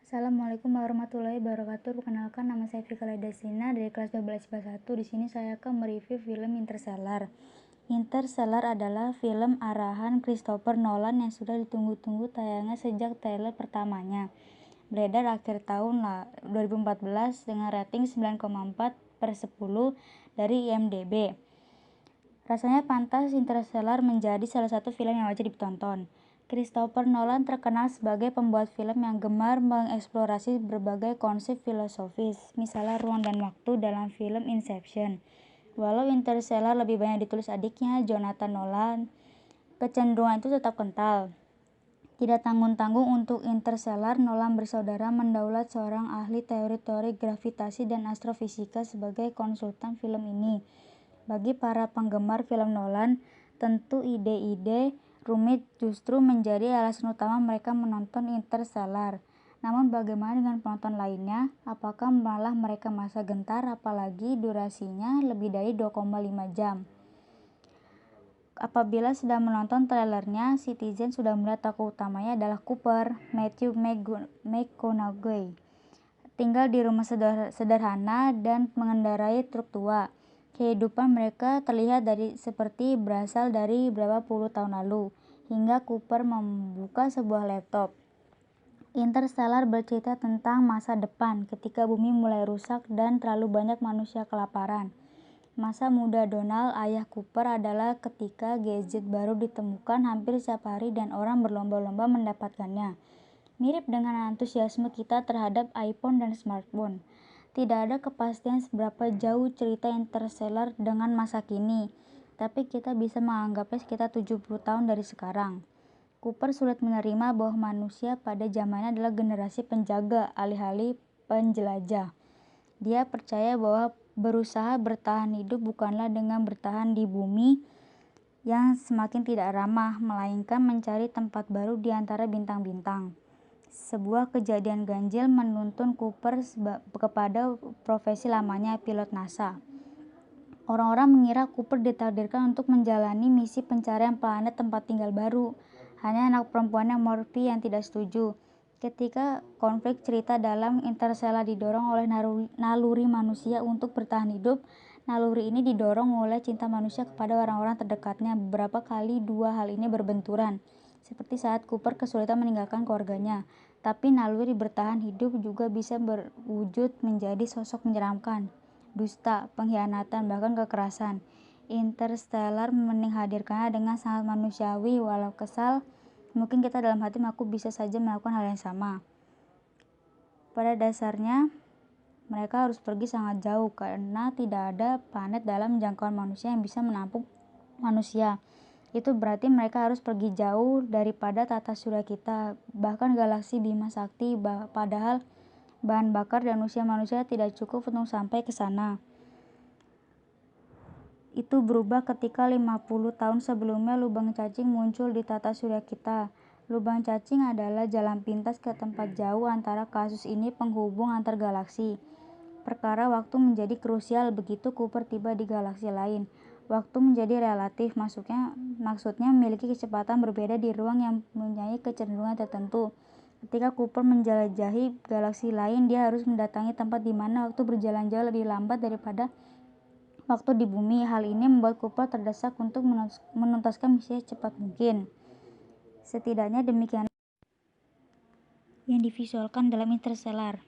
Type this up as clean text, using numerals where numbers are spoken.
Assalamualaikum warahmatullahi wabarakatuh. Perkenalkan, nama saya Fika Ledasina dari kelas 12 IPA 1. Di sini saya akan mereview film Interstellar. Interstellar adalah film arahan Christopher Nolan yang sudah ditunggu-tunggu tayangnya sejak trailer pertamanya. Beredar akhir tahun 2014 dengan rating 9,4/10 dari IMDb. Rasanya pantas Interstellar menjadi salah satu film yang wajib ditonton. Christopher Nolan terkenal sebagai pembuat film yang gemar mengeksplorasi berbagai konsep filosofis, misalnya ruang dan waktu dalam film Inception. Walau Interstellar lebih banyak ditulis adiknya, Jonathan Nolan, kecenderungan itu tetap kental. Tidak tanggung-tanggung untuk Interstellar, Nolan bersaudara mendaulat seorang ahli teori-teori gravitasi dan astrofisika sebagai konsultan film ini. Bagi para penggemar film Nolan, tentu ide-ide rumit justru menjadi alasan utama mereka menonton Interstellar. Namun bagaimana dengan penonton lainnya? Apakah malah mereka merasa gentar apalagi durasinya lebih dari 2,5 jam? Apabila sedang menonton trailernya, Citizen sudah melihat tokoh utamanya adalah Cooper, Matthew McConaughey. Tinggal di rumah sederhana dan mengendarai truk tua. Kehidupan mereka terlihat seperti berasal dari beberapa puluh tahun lalu, hingga Cooper membuka sebuah laptop. Interstellar bercerita tentang masa depan ketika bumi mulai rusak dan terlalu banyak manusia kelaparan. Masa muda Donald, ayah Cooper, adalah ketika gadget baru ditemukan hampir setiap hari dan orang berlomba-lomba mendapatkannya. Mirip dengan antusiasme kita terhadap iPhone dan smartphone. Tidak ada kepastian seberapa jauh cerita Interstellar dengan masa kini, tapi kita bisa menganggapnya sekitar 70 tahun dari sekarang. Cooper sulit menerima bahwa manusia pada zamannya adalah generasi penjaga alih-alih penjelajah. Dia percaya bahwa berusaha bertahan hidup bukanlah dengan bertahan di bumi yang semakin tidak ramah, melainkan mencari tempat baru di antara bintang-bintang. Sebuah kejadian ganjil menuntun Cooper kepada profesi lamanya, pilot NASA. Orang-orang mengira Cooper ditakdirkan untuk menjalani misi pencarian planet tempat tinggal baru. Hanya anak perempuannya Murphy yang tidak setuju. Ketika konflik cerita dalam Interstellar didorong oleh naluri manusia untuk bertahan hidup, naluri ini didorong oleh cinta manusia kepada orang-orang terdekatnya. Beberapa kali dua hal ini berbenturan, seperti saat Cooper kesulitan meninggalkan keluarganya. Tapi naluri bertahan hidup juga bisa berwujud menjadi sosok menyeramkan, dusta, pengkhianatan, bahkan kekerasan. Interstellar menghadirkannya dengan sangat manusiawi. Walau kesal, mungkin kita dalam hati mengaku bisa saja melakukan hal yang sama. Pada dasarnya, mereka harus pergi sangat jauh karena tidak ada planet dalam jangkauan manusia yang bisa menampung manusia. Itu berarti mereka harus pergi jauh daripada tata surya kita, bahkan galaksi Bima Sakti, padahal bahan bakar dan usia manusia tidak cukup untuk sampai ke sana. Itu berubah ketika 50 tahun sebelumnya lubang cacing muncul di tata surya kita. Lubang cacing adalah jalan pintas ke tempat jauh antara kasus ini penghubung antar galaksi. Perkara waktu menjadi krusial begitu Cooper tiba di galaksi lain. Waktu menjadi relatif, maksudnya memiliki kecepatan berbeda di ruang yang mempunyai kecenderungan tertentu. Ketika Cooper menjelajahi galaksi lain, dia harus mendatangi tempat di mana waktu berjalan jauh lebih lambat daripada waktu di bumi. Hal ini membuat Cooper terdesak untuk menuntaskan misinya secepat mungkin. Setidaknya demikian yang divisualkan dalam Interstellar.